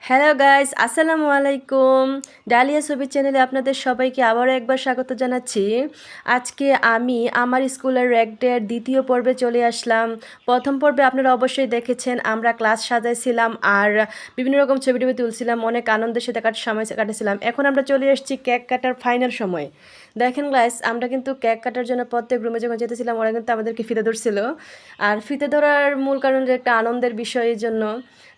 Hello guys, আসসালামু আলাইকুম। Dahlia ছবি চ্যানেলে আপনাদের সবাইকে আবারও একবার স্বাগত জানাচ্ছি। আজকে আমি আমার স্কুলের র্যাগ ডের দ্বিতীয় পর্বে চলে আসলাম। প্রথম পর্বে আপনারা অবশ্যই দেখেছেন, আমরা ক্লাস সাজাইছিলাম আর বিভিন্ন রকম ছবি টবি তুলছিলাম, অনেক আনন্দের সাথে সময় কাটাছিলাম। এখন আমরা চলে এসেছি কেক কাটার ফাইনাল সময়। দেখেন গাইস, আমরা কিন্তু কেক কাটার জন্য প্রত্যেক রুমে যখন যেতেছিলাম, ওরা কিন্তু আমাদেরকে ফিতে ধরছিল। আর ফিতে ধরার মূল কারণ যে একটা আনন্দের বিষয়ের জন্য।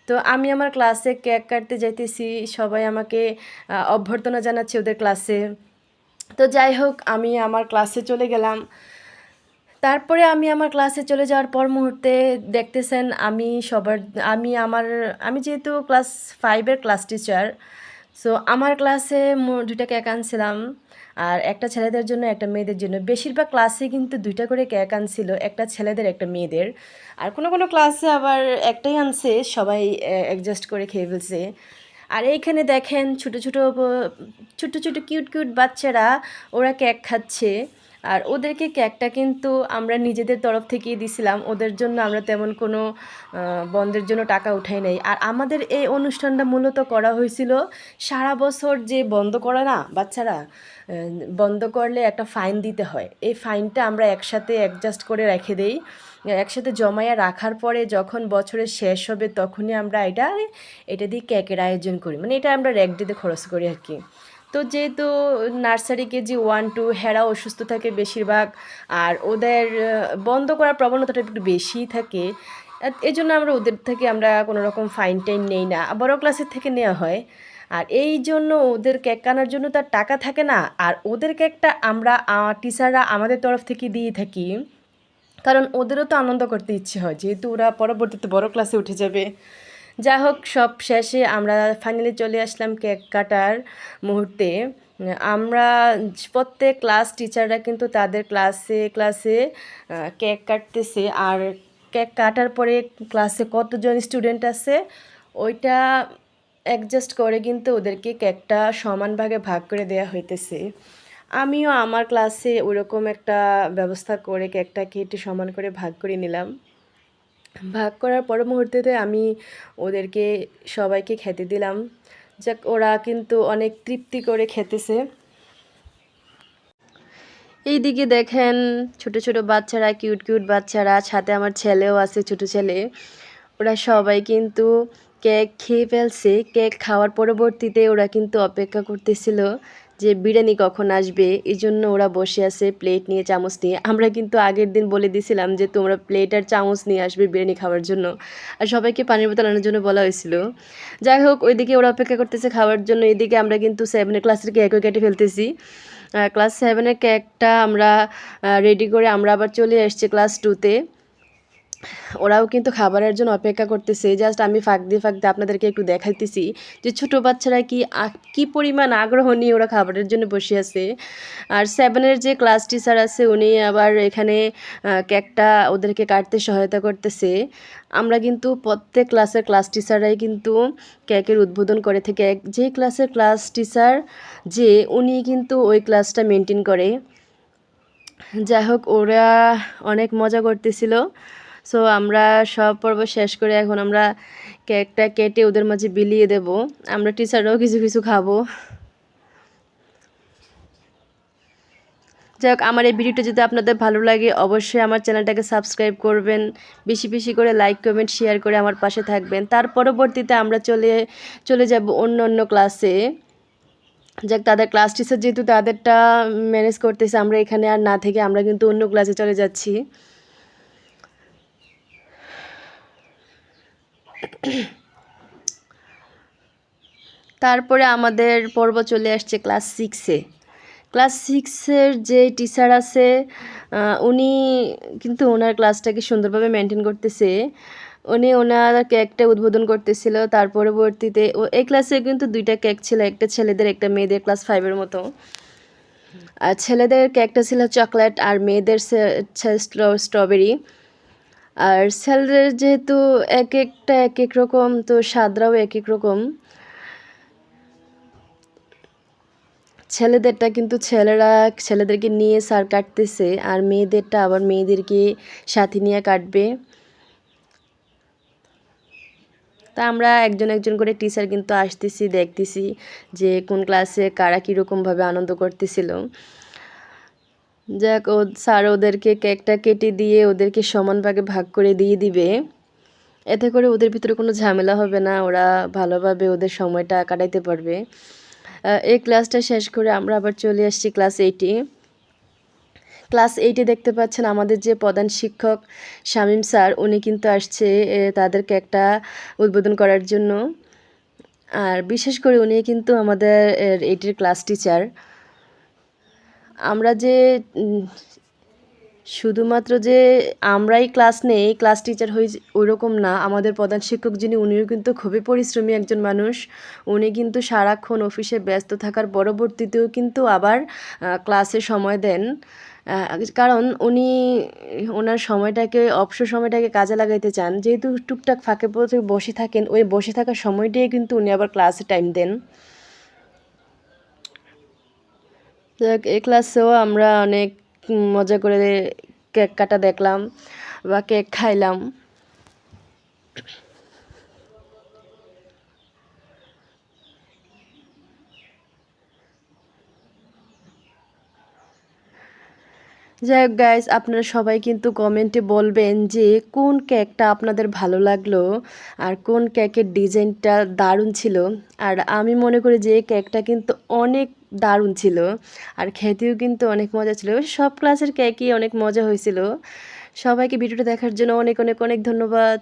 তো আমি আমার ক্লাসে কেক কাটতে যাইতেছি, সবাই আমাকে অভ্যর্থনা জানাচ্ছে ওদের ক্লাসে। তো যাই হোক, আমি আমার ক্লাসে চলে গেলাম। তারপরে আমি আমার ক্লাসে চলে যাওয়ার পর মুহূর্তে দেখতেছেন আমি যেহেতু ক্লাস 5-এর ক্লাস টিচার, সো আমার ক্লাসে দুইটা কেক আনছিলাম। আর একটা ছেলেদের জন্য, একটা মেয়েদের জন্য। বেশিরভাগ ক্লাসে কিন্তু দুইটা করে কেক আনছিল, একটা ছেলেদের একটা মেয়েদের। আর কোনো কোনো ক্লাসে আবার একটাই আনছে, সবাই অ্যাডজাস্ট করে খেয়ে ফেলছে। আর এইখানে দেখেন ছোটো ছোটো ছোটো ছোটো কিউট কিউট বাচ্চারা, ওরা কেক খাচ্ছে। আর ওদেরকে কেকটা কিন্তু আমরা নিজেদের তরফ থেকেই দিছিলাম, ওদের জন্য আমরা তেমন কোনো বন্ধের জন্য টাকা উঠাই নাই। আর আমাদের এই অনুষ্ঠানটা মূলত করা হয়েছিল, সারা বছর যে বন্ধ করে না বাচ্চারা, বন্ধ করলে একটা ফাইন দিতে হয়, এই ফাইনটা আমরা একসাথে অ্যাডজাস্ট করে রেখে দেই। একসাথে জমাইয়া রাখার পরে যখন বছরের শেষ হবে, তখনই আমরা এটা দিয়ে কেকের আয়োজন করি, মানে এটা আমরা র্যাগ ডেতে খরচ করি আর কি। তো যেহেতু নার্সারি কেজি 1-2 হেরা অসুস্থ থাকে বেশিরভাগ, আর ওদের বন্ধ করার প্রবণতাটা একটু বেশিই থাকে, এই জন্য আমরা কোনো রকম ফাইন টাইন নেই না, বড় ক্লাসের থেকে নেওয়া হয়। আর এই জন্য ওদের কেক কানার জন্য তার টাকা থাকে না, আর ওদের কেকটা আমরা টিচাররা আমাদের তরফ থেকে দিয়ে থাকি, কারণ ওদেরও তো আনন্দ করতে ইচ্ছে হয়, যেহেতু ওরা পরবর্তীতে বড় ক্লাসে উঠে যাবে। যা হোক, সব শেষে আমরা ফাইনালি চলে আসলাম কেক কাটার মুহূর্তে। আমরা প্রত্যেক ক্লাস টিচাররা কিন্তু তাদের ক্লাসে ক্লাসে কেক কাটতেছে। আর কেক কাটার পরে ক্লাসে কতজন স্টুডেন্ট আছে ওইটা অ্যাডজাস্ট করে কিন্তু ওদেরকে কেকটা সমান ভাগে ভাগ করে দেওয়া হইতেছে। আমিও আমার ক্লাসে ওইরকম একটা ব্যবস্থা করে কেকটা কেটে সমান করে ভাগ করে নিলাম। ভাগ করার পর মুহূর্তেতে আমি ওদেরকে সবাইকে খেতে দিলাম। যাক, ওরা কিন্তু অনেক তৃপ্তি করে খেতেছে। এইদিকে দেখেন ছোট ছোট বাচ্চারা, কিউট কিউট বাচ্চারা, সাথে আমার ছেলেও আছে, ছোট ছেলে। ওরা সবাই কিন্তু কেক খেয়ে ফেলছে। কেক খাওয়ার পরবর্তীতে ওরা কিন্তু অপেক্ষা করতেছিল যে বিরিয়ানি কখন আসবে, এই জন্য ওরা বসে আছে প্লেট নিয়ে, চামচ নিয়ে। আমরা কিন্তু আগের দিন বলে দিছিলাম যে তোমরা প্লেট আর চামচ নিয়ে আসবে বিরিয়ানি খাওয়ার জন্য, আর সবাইকে পানির বোতল আনার জন্য বলা হয়েছিল। যাই হোক, ওইদিকে ওরা অপেক্ষা করতেছে খাওয়ার জন্য, এদিকে আমরা কিন্তু 7-এর ক্লাসের কেকও কেটে ফেলতেছি। ক্লাস 7-এর কেকটা আমরা রেডি করে আমরা আবার চলে এসেছি ক্লাস 2-তে। ওরাও কিন্তু খাবারের জন্য অপেক্ষা করতেছে। জাস্ট আমি ফাঁক দিয়ে আপনাদেরকে একটু দেখাইতেছি যে ছোটো বাচ্চারা কি পরিমাণ আগ্রহ নিয়ে ওরা খাবারের জন্য বসে আছে। আর 7-এর যে ক্লাস টিচার আছে, উনি আবার এখানে কেকটা ওদেরকে কাটতে সহায়তা করতেছে। আমরা কিন্তু প্রত্যেক ক্লাসের ক্লাস টিচাররাই কিন্তু কেকের উদ্বোধন করে থেকে, যে ক্লাসের ক্লাস টিচার যে উনি কিন্তু ওই ক্লাসটা মেনটেন করে। যাই হোক, ওরা অনেক মজা করতেছিল। সো আমরা সব পর্ব শেষ করে এখন আমরা কেকটা কেটে ওদের মাঝে বিলিয়ে দেব। আমরা টিচাররাও কিছু কিছু খাবো। যাই হোক, আমার এই ভিডিওটা যদি আপনাদের ভালো লাগে, অবশ্যই আমার চ্যানেলটাকে সাবস্ক্রাইব করবেন, বেশি বেশি করে লাইক কমেন্ট শেয়ার করে আমার পাশে থাকবেন। তার পরবর্তীতে আমরা চলে যাব অন্য অন্য ক্লাসে। যাক, তাদের ক্লাস টিচার যেহেতু তাদেরটা ম্যানেজ করতেছে, আমরা এখানে আর না থেকে আমরা কিন্তু অন্য ক্লাসে চলে যাচ্ছি। তারপরে আমাদের পর্ব চলে আসছে ক্লাস 6-এ। ক্লাস 6-এর যে টিচার আছে, উনি কিন্তু ওনার ক্লাসটাকে সুন্দরভাবে মেনটেন করতেছে। উনি ওনার কেকটা উদ্বোধন করতেছিল। তার পরবর্তীতে এই ক্লাসে কিন্তু 2টা কেক ছিল, একটা ছেলেদের একটা মেয়েদের, ক্লাস 5-এর মতো। আর ছেলেদের কেকটা ছিল চকলেট, আর মেয়েদের স্ট্রবেরি। আর ছেলেদের যেহেতু এক একটা এক এক রকম, তো স্বাদরাও এক এক রকম। ছেলেদেরটা কিন্তু ছেলেদেরকে নিয়ে স্যার কাটতেছে, আর মেয়েদেরটা আবার মেয়েদেরকে সাথে নিয়ে কাটবে। তা আমরা একজন একজন করে টিচার কিন্তু আসতেছি, দেখতেছি যে কোন ক্লাসে কারা কীরকমভাবে আনন্দ করতেছিল। যাক, স্যার ওদেরকে কেকটা কেটে দিয়ে ওদেরকে সমান ভাগে ভাগ করে দিয়ে দিবে। এতে করে ওদের ভিতরে কোনো ঝামেলা হবে না, ওরা ভালোভাবে ওদের সময়টা কাটাইতে পারবে। এই ক্লাসটা শেষ করে আমরা আবার চলে আসছি ক্লাস 8-এ। ক্লাস 8-এ দেখতে পাচ্ছেন আমাদের যে প্রধান শিক্ষক শামীম স্যার, উনি কিন্তু আসছে তাদেরকে একটা উদ্বোধন করার জন্য। আর বিশেষ করে উনি কিন্তু আমাদের 8-এর ক্লাস টিচার। আমরা যে শুধুমাত্র যে আমরাই ক্লাস নেই, ক্লাস টিচার হই ওইরকম না। আমাদের প্রধান শিক্ষক যিনি, উনিও কিন্তু খুবই পরিশ্রমী একজন মানুষ। উনি কিন্তু সারাক্ষণ অফিসে ব্যস্ত থাকার পরবর্তীতেও কিন্তু আবার ক্লাসে সময় দেন। কারণ উনি ওনার সময়টাকে, অবসর সময়টাকে কাজে লাগাইতে চান। যেহেতু টুকটাক ফাঁকে পথে বসে থাকেন, ওই বসে থাকার সময়টাই কিন্তু উনি আবার ক্লাসে টাইম দেন। এই ক্লাসেও আমরা অনেক মজা করে কেক কাটা দেখলাম বা কেক খাইলাম। যাই হোক গাইস, আপনারা সবাই কিন্তু কমেন্টে বলবেন যে কোন কেকটা আপনাদের ভালো লাগলো আর কোন কেকের ডিজাইনটা দারুণ ছিল। আর আমি মনে করি যে এই কেকটা কিন্তু অনেক দারুণ ছিল আর খেতেও কিন্তু অনেক মজা ছিল। সব ক্লাসের কেকই অনেক মজা হয়েছিল। সবাইকে ভিডিওটা দেখার জন্য অনেক অনেক অনেক ধন্যবাদ।